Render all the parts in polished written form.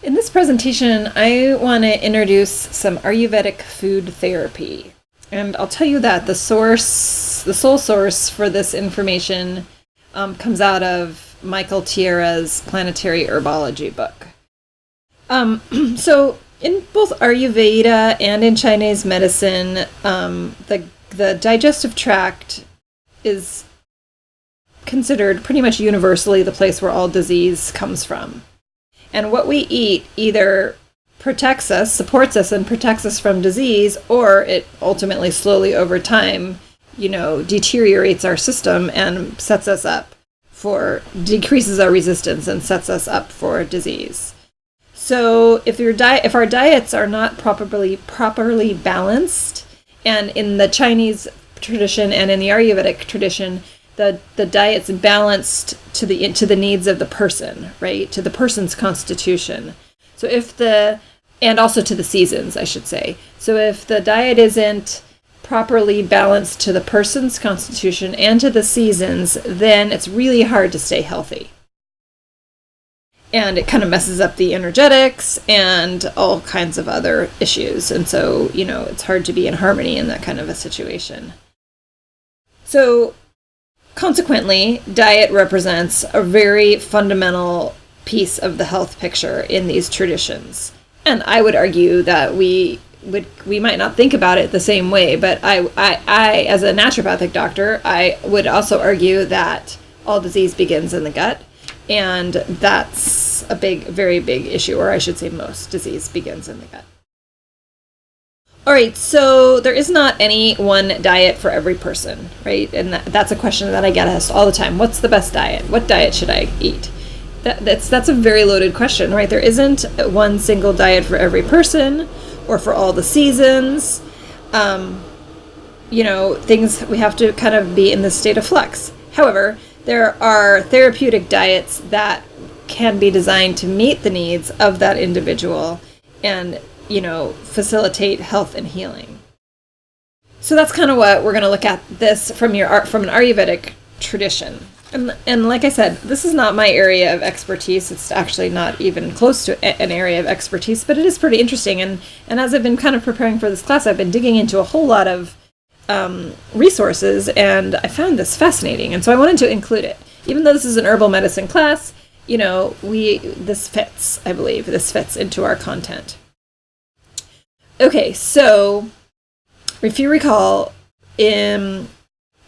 In this presentation, I want to introduce some Ayurvedic food therapy. And I'll tell you that the sole source for this information comes out of Michael Tierra's Planetary Herbology book. So in both Ayurveda and in Chinese medicine, the digestive tract is considered pretty much universally the place where all disease comes from. And what we eat either protects us, supports us, and protects us from disease, or it ultimately, slowly over time, deteriorates our system and sets us up decreases our resistance and sets us up for disease. So if our diets are not properly balanced, and in the Chinese tradition and in the Ayurvedic tradition, the diet's balanced to the needs of the person, right? To the person's constitution. So and also to the seasons, I should say. So if the diet isn't properly balanced to the person's constitution and to the seasons, then it's really hard to stay healthy. And it kind of messes up the energetics and all kinds of other issues. And so, it's hard to be in harmony in that kind of a situation. So consequently, diet represents a very fundamental piece of the health picture in these traditions. And I would argue that we might not think about it the same way, but I as a naturopathic doctor, I would also argue that all disease begins in the gut. And that's a very big issue, or I should say most disease begins in the gut. All right, so there is not any one diet for every person, right? And that's a question that I get asked all the time. What's the best diet? What diet should I eat? That's a very loaded question, right? There isn't one single diet for every person or for all the seasons. Things, we have to kind of be in this state of flux. However, there are therapeutic diets that can be designed to meet the needs of that individual and facilitate health and healing. So that's kind of what we're going to look at this from an Ayurvedic tradition. And like I said, this is not my area of expertise. It's actually not even close to an area of expertise, but it is pretty interesting. And as I've been kind of preparing for this class, I've been digging into a whole lot of resources, and I found this fascinating. And so I wanted to include it. Even though this is an herbal medicine class, this fits into our content. Okay, so if you recall, when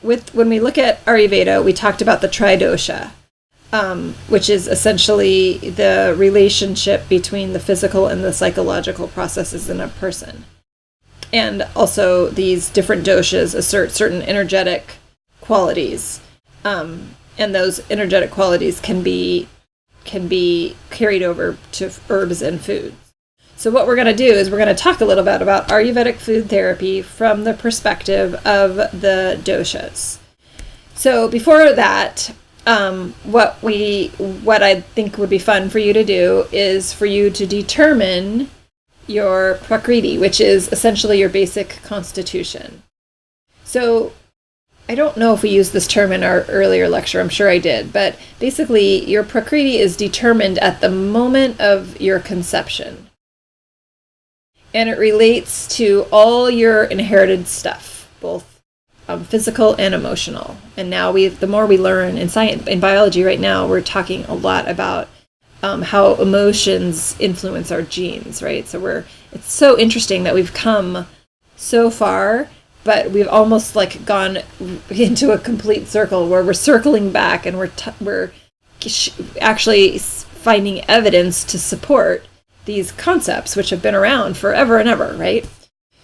we look at Ayurveda, we talked about the tridosha, which is essentially the relationship between the physical and the psychological processes in a person. And also these different doshas assert certain energetic qualities, and those energetic qualities can be carried over to herbs and foods. So what we're going to do is we're going to talk a little bit about Ayurvedic food therapy from the perspective of the doshas. So before that, what I think would be fun for you to do is for you to determine your prakriti, which is essentially your basic constitution. So I don't know if we used this term in our earlier lecture. I'm sure I did. But basically, your prakriti is determined at the moment of your conception. And it relates to all your inherited stuff, both physical and emotional. And now the more we learn in biology right now, we're talking a lot about how emotions influence our genes, right? So it's so interesting that we've come so far, but we've almost gone into a complete circle where we're circling back, and we're actually finding evidence to support these concepts, which have been around forever and ever, right?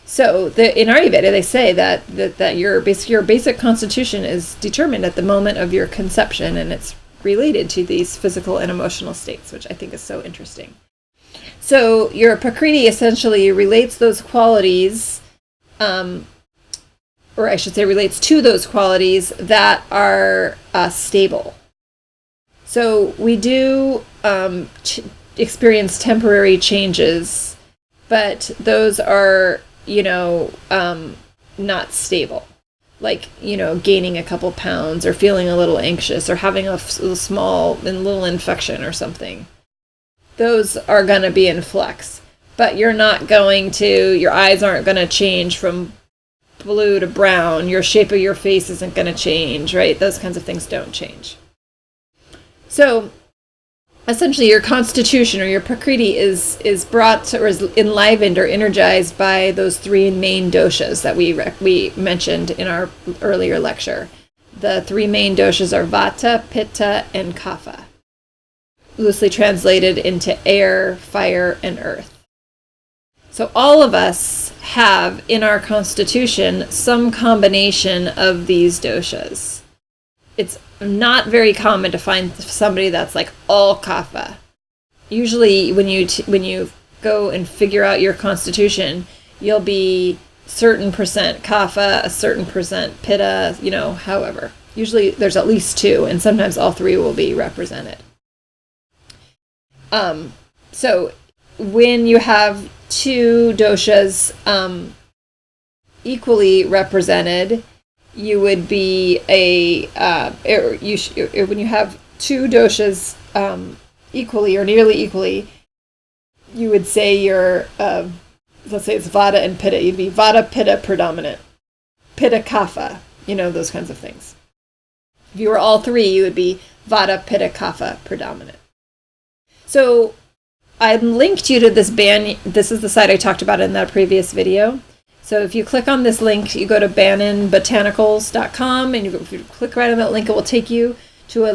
So in Ayurveda, they say that your basic constitution is determined at the moment of your conception, and it's related to these physical and emotional states, which I think is so interesting. So your prakriti essentially relates those qualities, or I should say relates to those qualities that are stable. So we do experience temporary changes, but those are, not stable. Like, gaining a couple pounds or feeling a little anxious or having a little infection or something. those are going to be in flux. But your eyes aren't going to change from blue to brown. Your shape of your face isn't going to change, right? Those kinds of things don't change. So essentially your constitution or your prakriti is brought to, or is enlivened or energized by those three main doshas that we mentioned in our earlier lecture. The three main doshas are vata, pitta, and kapha, loosely translated into air, fire, and earth. So all of us have in our constitution some combination of these doshas. It's not very common to find somebody that's like all kapha. Usually when you go and figure out your constitution, you'll be certain percent kapha, a certain percent pitta, however. Usually there's at least two, and sometimes all three will be represented. So when you have two doshas equally represented, you would be when you have two doshas equally or nearly equally, you would say you're, let's say it's vata and pitta. You'd be vata pitta predominant, pitta kapha, those kinds of things. If you were all three, you would be vata pitta kapha predominant. So I linked you to this this is the site I talked about in that previous video. So if you click on this link, you go to BannonBotanicals.com, and if you click right on that link, it will take you to a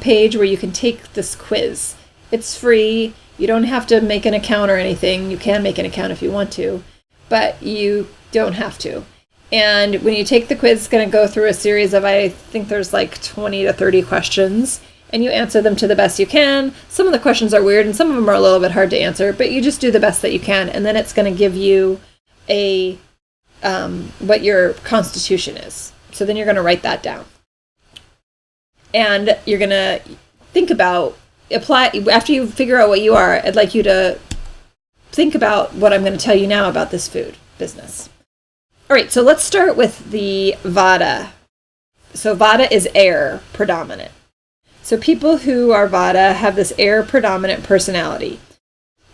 page where you can take this quiz. It's free. You don't have to make an account or anything. You can make an account if you want to, but you don't have to. And when you take the quiz, it's going to go through a series of, I think there's like 20 to 30 questions, and you answer them to the best you can. Some of the questions are weird, and some of them are a little bit hard to answer, but you just do the best that you can, and then it's going to give you what your constitution is. So then you're going to write that down. And you're going to think about, after you figure out what you are, I'd like you to think about what I'm going to tell you now about this food business. All right, so let's start with the vata. So vata is air predominant. So people who are vata have this air predominant personality.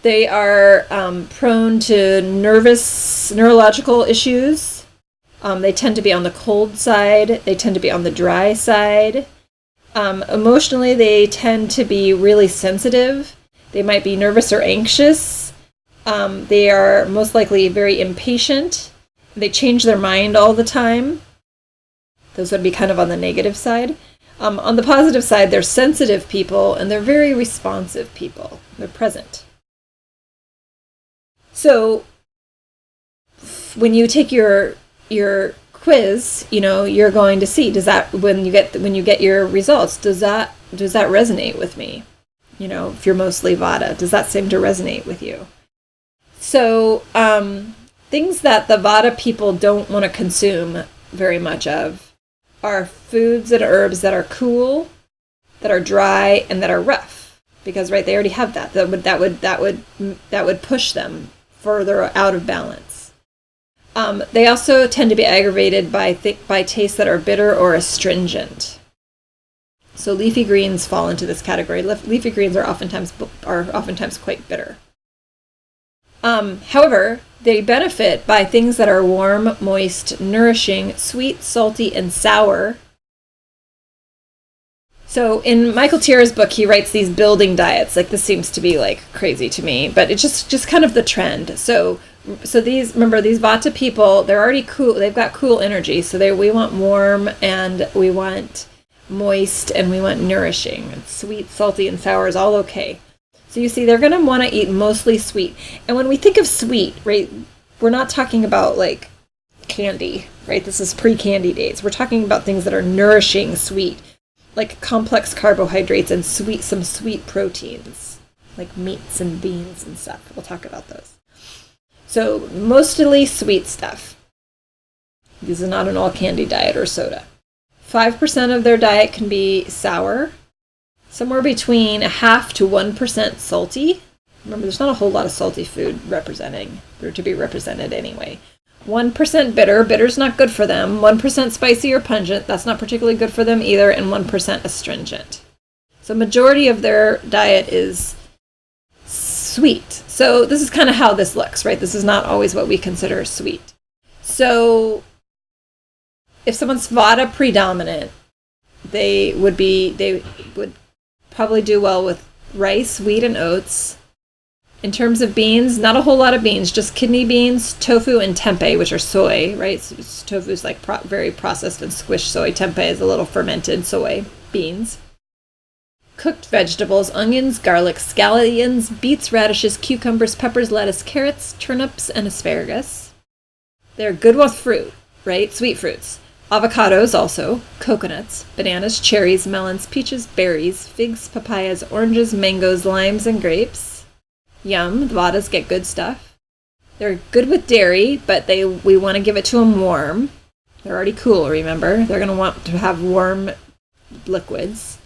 They are prone to neurological issues. They tend to be on the cold side. They tend to be on the dry side. Emotionally, they tend to be really sensitive. They might be nervous or anxious. They are most likely very impatient. They change their mind all the time. Those would be kind of on the negative side. On the positive side, they're sensitive people, and they're very responsive people. They're present. So when you take your quiz, you're going to see, does that, when you get your results, does that resonate with me? If you're mostly vata, does that seem to resonate with you? So things that the vata people don't want to consume very much of are foods and herbs that are cool, that are dry, and that are rough, because they already have that. That would push them further out of balance. They also tend to be aggravated by tastes that are bitter or astringent. So leafy greens fall into this category. Leafy greens are oftentimes quite bitter. However, they benefit by things that are warm, moist, nourishing, sweet, salty, and sour. So in Michael Tira's book, he writes these building diets. This seems to be crazy to me, but it's just kind of the trend. So these vata people, they're already cool. They've got cool energy. So we want warm, and we want moist, and we want nourishing. And sweet, salty, and sour is all okay. So you see, they're going to want to eat mostly sweet. And when we think of sweet, right, we're not talking about candy, right? This is pre-candy days. We're talking about things that are nourishing sweet, like complex carbohydrates and some sweet proteins, like meats and beans and stuff. We'll talk about those. So mostly sweet stuff. This is not an all candy diet or soda. 5% of their diet can be sour. Somewhere between 0.5% to 1% salty. Remember, there's not a whole lot of salty food to be represented anyway. 1% bitter. Bitter's not good for them. 1% spicy or pungent. That's not particularly good for them either. And 1% astringent. So majority of their diet is sweet. So this is kind of how this looks, right? This is not always what we consider sweet. So if someone's Vata predominant, they would probably do well with rice, wheat, and oats. In terms of beans, not a whole lot of beans, just kidney beans, tofu, and tempeh, which are soy, right? So tofu is like very processed and squished soy. Tempeh is a little fermented soy beans. Cooked vegetables, onions, garlic, scallions, beets, radishes, cucumbers, peppers, lettuce, carrots, turnips, and asparagus. They're good with fruit, right? Sweet fruits. Avocados also, coconuts, bananas, cherries, melons, peaches, berries, figs, papayas, oranges, mangoes, limes, and grapes. Yum, the Vadas get good stuff. They're good with dairy, but we want to give it to them warm. They're already cool, remember? They're going to want to have warm liquids.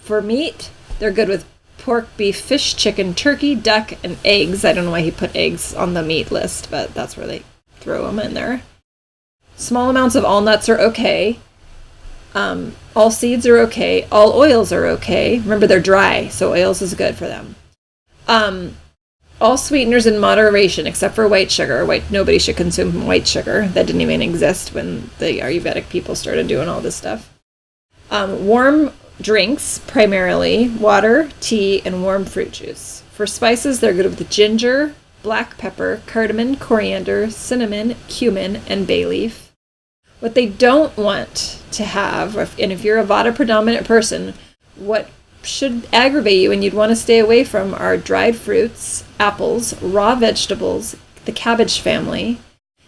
For meat, they're good with pork, beef, fish, chicken, turkey, duck, and eggs. I don't know why he put eggs on the meat list, but that's where they throw them in there. Small amounts of all nuts are okay. All seeds are okay. All oils are okay. Remember, they're dry, so oils is good for them. All sweeteners in moderation, except for white sugar. Nobody should consume white sugar. That didn't even exist when the Ayurvedic people started doing all this stuff. Warm drinks, primarily water, tea, and warm fruit juice. For spices, they're good with ginger, black pepper, cardamom, coriander, cinnamon, cumin, and bay leaf. What they don't want to have, and if you're a Vata predominant person, what should aggravate you and you'd want to stay away from are dried fruits, apples, raw vegetables, the cabbage family,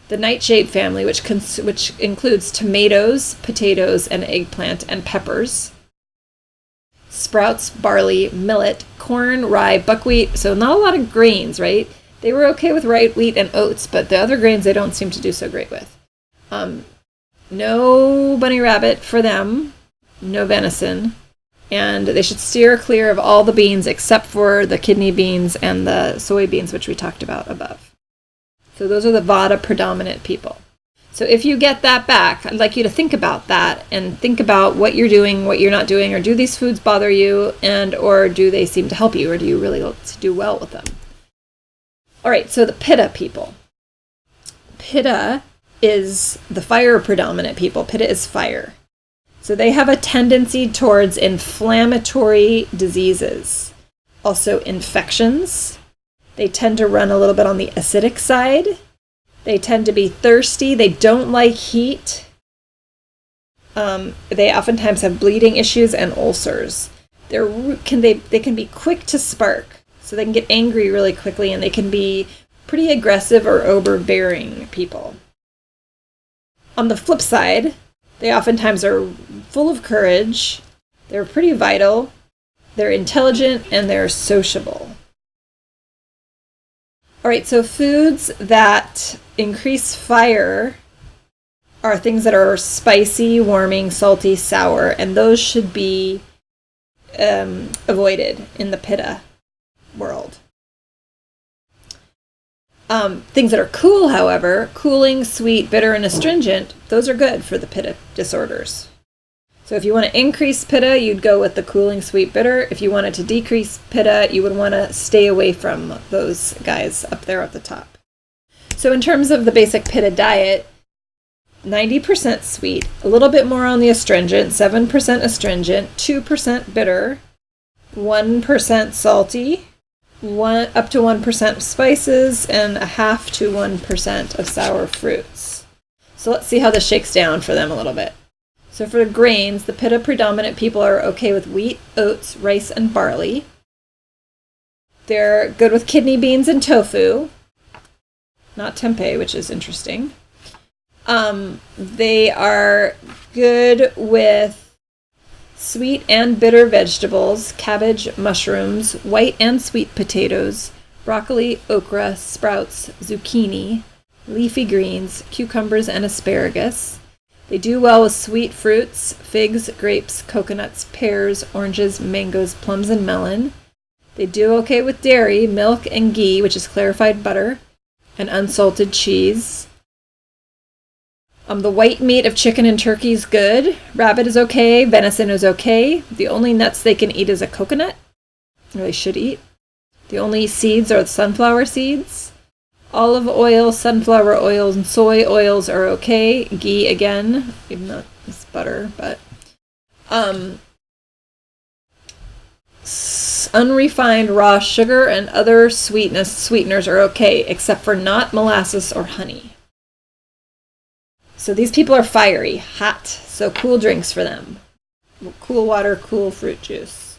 the nightshade family, which includes tomatoes, potatoes, and eggplant, and peppers, sprouts, barley, millet, corn, rye, buckwheat. So not a lot of grains, right? They were okay with rye, wheat, and oats, but the other grains they don't seem to do so great with. No bunny rabbit for them, no venison. And they should steer clear of all the beans except for the kidney beans and the soybeans, which we talked about above. So those are the Vata predominant people. So if you get that back, I'd like you to think about that and think about what you're doing, what you're not doing, or do these foods bother you, or do they seem to help you, or do you really do well with them? All right, so the Pitta people. Pitta is the fire predominant people. Pitta is fire. So they have a tendency towards inflammatory diseases, also infections. They tend to run a little bit on the acidic side. They tend to be thirsty. They don't like heat. They oftentimes have bleeding issues and ulcers. They can be quick to spark, so they can get angry really quickly, and they can be pretty aggressive or overbearing people. On the flip side, they oftentimes are full of courage, they're pretty vital, they're intelligent, and they're sociable. All right, so foods that increase fire are things that are spicy, warming, salty, sour, and those should be avoided in the Pitta world. Things that are cool, however, cooling, sweet, bitter, and astringent, those are good for the Pitta disorders. So if you want to increase Pitta, you'd go with the cooling, sweet, bitter. If you wanted to decrease Pitta, you would want to stay away from those guys up there at the top. So in terms of the basic Pitta diet, 90% sweet, a little bit more on the astringent, 7% astringent, 2% bitter, 1% salty, up to 1% spices, and 0.5 to 1% of sour fruits. So let's see how this shakes down for them a little bit. So for the grains, the Pitta predominant people are okay with wheat, oats, rice, and barley. They're good with kidney beans and tofu, not tempeh, which is interesting. They are good with sweet and bitter vegetables, cabbage, mushrooms, white and sweet potatoes, broccoli, okra, sprouts, zucchini, leafy greens, cucumbers, and asparagus. They do well with sweet fruits, figs, grapes, coconuts, pears, oranges, mangoes, plums, and melon. They do okay with dairy, milk, and ghee, which is clarified butter, and unsalted cheese. The white meat of chicken and turkey is good. Rabbit is okay. Venison is okay. The only nuts they can eat is a coconut, or they should eat. The only seeds are the sunflower seeds. Olive oil, sunflower oils, and soy oils are okay. Ghee again, even though it's butter, but unrefined raw sugar and other sweeteners are okay, except for not molasses or honey. So these people are fiery, hot, so cool drinks for them. Cool water, cool fruit juice.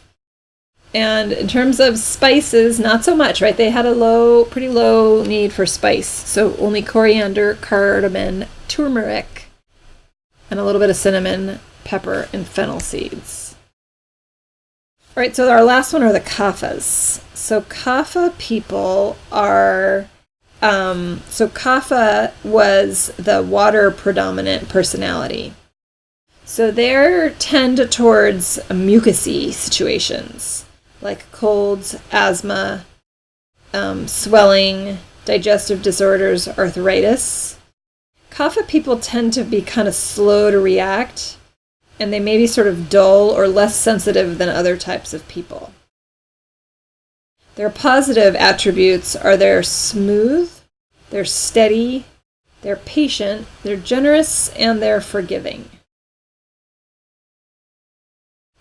And in terms of spices, not so much, right? They had a pretty low need for spice. So only coriander, cardamom, turmeric, and a little bit of cinnamon, pepper, and fennel seeds. All right, so our last one are the kaphas. So kapha people are, kapha was the water predominant personality. So they tend towards mucousy situations, like colds, asthma, swelling, digestive disorders, arthritis. Kapha people tend to be kind of slow to react, and they may be sort of dull or less sensitive than other types of people. Their positive attributes are they're smooth, they're steady, they're patient, they're generous, and they're forgiving.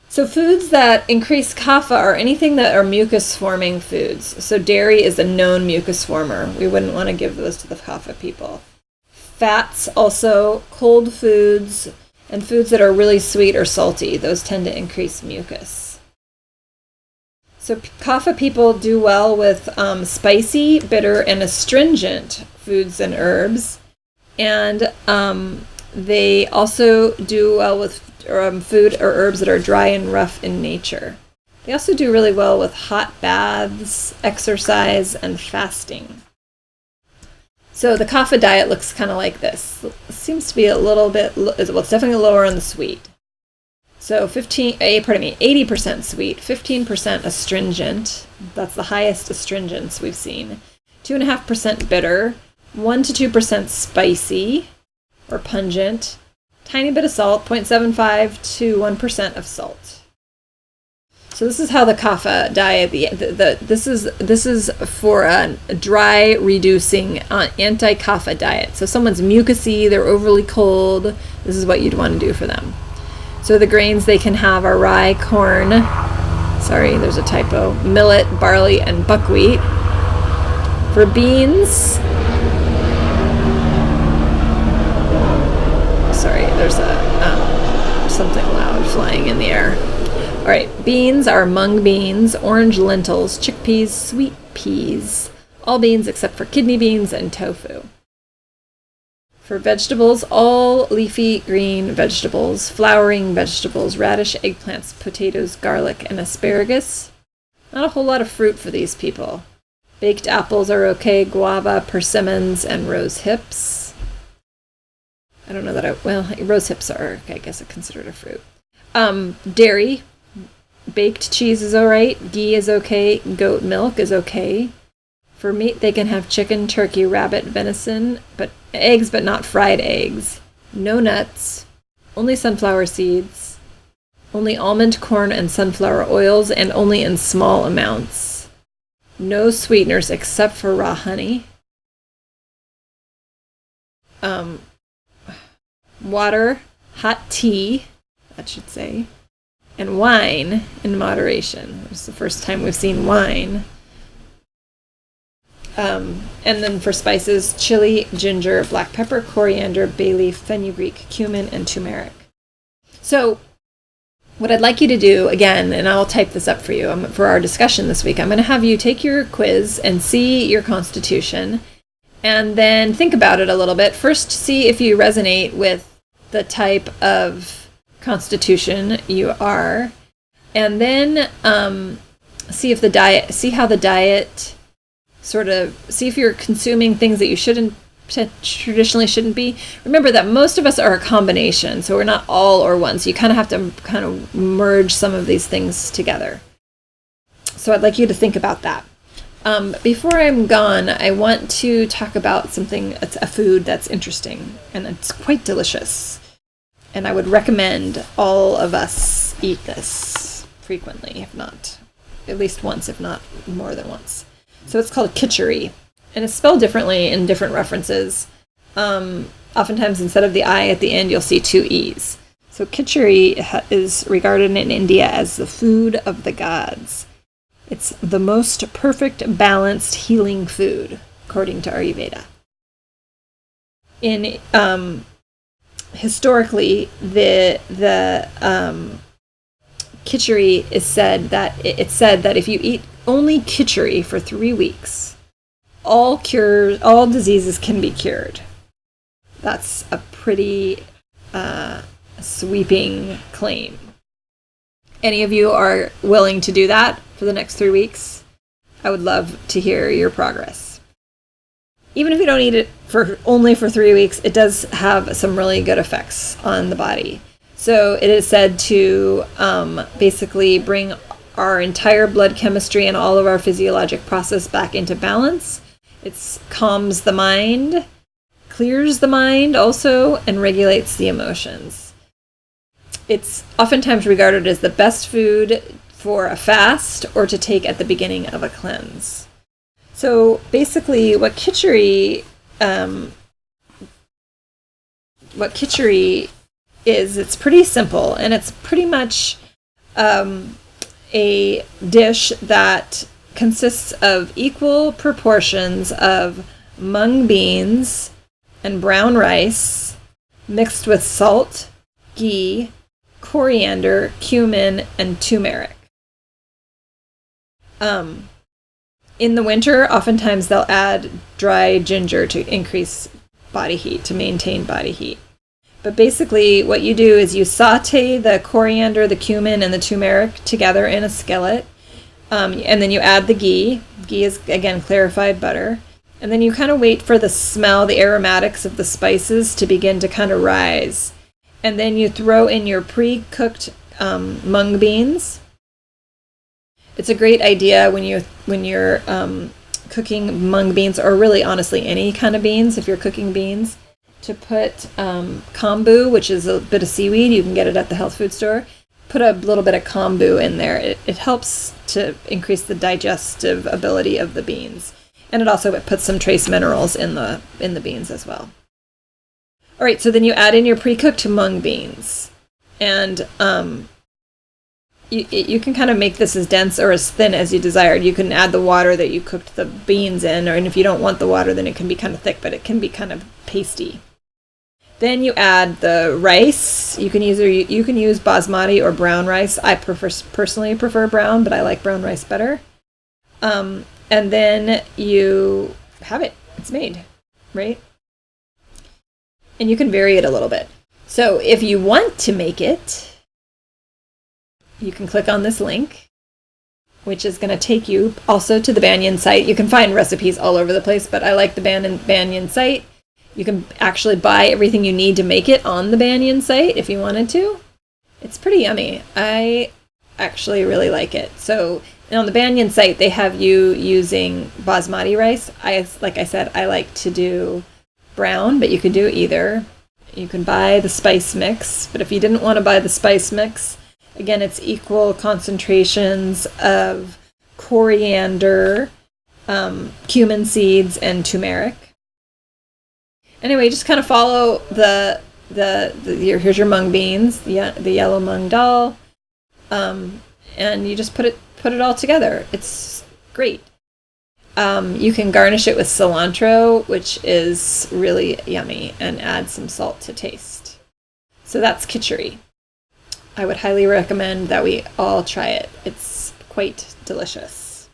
So foods that increase kapha are anything that are mucus-forming foods. So dairy is a known mucus former. We wouldn't want to give those to the kapha people. Fats also, cold foods, and foods that are really sweet or salty. Those tend to increase mucus. So kapha people do well with spicy, bitter, and astringent foods and herbs. And they also do well with food or herbs that are dry and rough in nature. They also do really well with hot baths, exercise, and fasting. So the kapha diet looks kind of like this. It seems to be a little bit, well, it's definitely lower on the sweet. So 80% sweet, 15% astringent. That's the highest astringents we've seen. 2.5% bitter, 1 to 2% spicy or pungent. Tiny bit of salt, 0.75 to 1% of salt. So this is how the kapha diet. This is for a dry, reducing, anti-kapha diet. So someone's mucousy, they're overly cold. This is what you'd want to do for them. So the grains they can have are rye, corn. Sorry, there's a typo. Millet, barley, and buckwheat. For beans. Sorry, there's something loud flying in the air. All right, beans are mung beans, orange lentils, chickpeas, sweet peas, all beans except for kidney beans and tofu. For vegetables, all leafy green vegetables, flowering vegetables, radish, eggplants, potatoes, garlic, and asparagus. Not a whole lot of fruit for these people. Baked apples are okay, guava, persimmons, and rose hips. I don't know that rose hips are, I guess, considered a fruit. Dairy, baked cheese is all right. Ghee is okay. Goat milk is okay. For meat, they can have chicken, turkey, rabbit, venison, but eggs, but not fried eggs. No nuts. Only sunflower seeds. Only almond, corn, and sunflower oils, and only in small amounts. No sweeteners except for raw honey. Water, hot tea, that should say, and wine in moderation. This is the first time we've seen wine. And then for spices, chili, ginger, black pepper, coriander, bay leaf, fenugreek, cumin, and turmeric. So what I'd like you to do, again, and I'll type this up for you for our discussion this week, I'm going to have you take your quiz and see your constitution, and then think about it a little bit. First, see if you resonate with the type of constitution you are, and then see how the diet see if you're consuming things that you traditionally shouldn't be. Remember that most of us are a combination, so we're not all or one. So you kind of have to merge some of these things together. So I'd like you to think about that. Before I'm gone, I want to talk about a food that's interesting, and it's quite delicious. And I would recommend all of us eat this frequently, if not at least once, if not more than once. So it's called khichdi, and it's spelled differently in different references. Oftentimes, instead of the I at the end, you'll see 2 E's. So khichdi is regarded in India as the food of the gods. It's the most perfect, balanced, healing food, according to Ayurveda. Historically, the khichdi is said that if you eat only khichdi for 3 weeks, all diseases can be cured. That's a pretty sweeping claim. Any of you are willing to do that for the next 3 weeks? I would love to hear your progress. Even if you don't eat it only for 3 weeks, it does have some really good effects on the body. So it is said to basically bring our entire blood chemistry and all of our physiologic process back into balance. It calms the mind, clears the mind also, and regulates the emotions. It's oftentimes regarded as the best food for a fast or to take at the beginning of a cleanse. So basically what khichdi is, it's pretty simple, and it's pretty much a dish that consists of equal proportions of mung beans and brown rice mixed with salt, ghee, coriander, cumin, and turmeric. In the winter, oftentimes they'll add dry ginger to increase body heat, to maintain body heat. But basically what you do is you saute the coriander, the cumin, and the turmeric together in a skillet, and then you add the ghee. Ghee is, again, clarified butter. And then you kind of wait for the smell, the aromatics of the spices to begin to kind of rise. And then you throw in your pre-cooked mung beans. It's a great idea when you're cooking mung beans, or really honestly any kind of beans, if you're cooking beans, to put kombu, which is a bit of seaweed. You can get it at the health food store. Put a little bit of kombu in there. It helps to increase the digestive ability of the beans. And it puts some trace minerals in the beans as well. All right, so then you add in your pre-cooked mung beans. And you can kind of make this as dense or as thin as you desired. You can add the water that you cooked the beans in, and if you don't want the water, then it can be kind of thick, but it can be kind of pasty. Then you add the rice. You can use basmati or brown rice. I personally prefer brown, but I like brown rice better. And then you have it. It's made, right? And you can vary it a little bit. So if you want to make it, you can click on this link, which is going to take you also to the Banyan site. You can find recipes all over the place, but I like the Banyan site. You can actually buy everything you need to make it on the Banyan site if you wanted to. It's pretty yummy. I actually really like it. So on the Banyan site, they have you using basmati rice. Like I said, I like to do brown, but you could do either. You can buy the spice mix, but if you didn't want to buy the spice mix, again, it's equal concentrations of coriander, cumin seeds, and turmeric. Anyway, just kind of follow here's your mung beans, the yellow mung dal, and you just put it all together. It's great. You can garnish it with cilantro, which is really yummy, and add some salt to taste. So that's khichdi. I would highly recommend that we all try it. It's quite delicious.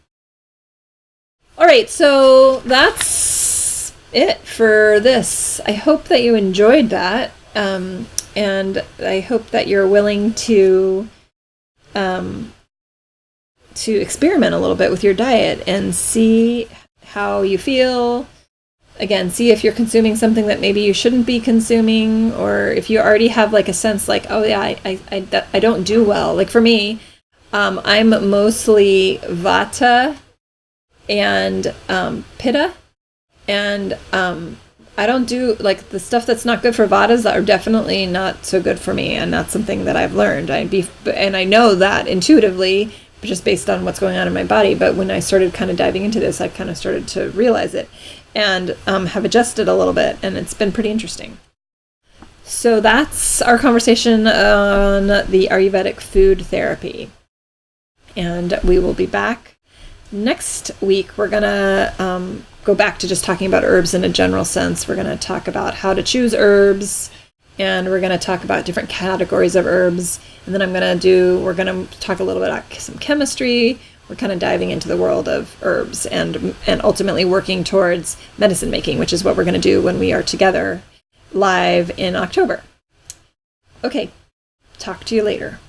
All right, so that's it for this. I hope that you enjoyed that, and I hope that you're willing to experiment a little bit with your diet and see how you feel. Again, see if you're consuming something that maybe you shouldn't be consuming, or if you already have like a sense like, oh yeah, I don't do well. Like for me, I'm mostly Vata and pitta. And I don't do, like, the stuff that's not good for Vatas are definitely not so good for me, and that's something that I've learned. And I know that intuitively, just based on what's going on in my body. But when I started kind of diving into this, I kind of started to realize it, and have adjusted a little bit, and it's been pretty interesting. So that's our conversation on the Ayurvedic food therapy. And we will be back next week. We're going to go back to just talking about herbs in a general sense. We're going to talk about how to choose herbs, and we're going to talk about different categories of herbs. And then we're going to talk a little bit about some chemistry. We're kind of diving into the world of herbs and ultimately working towards medicine making, which is what we're going to do when we are together live in October. Okay, talk to you later.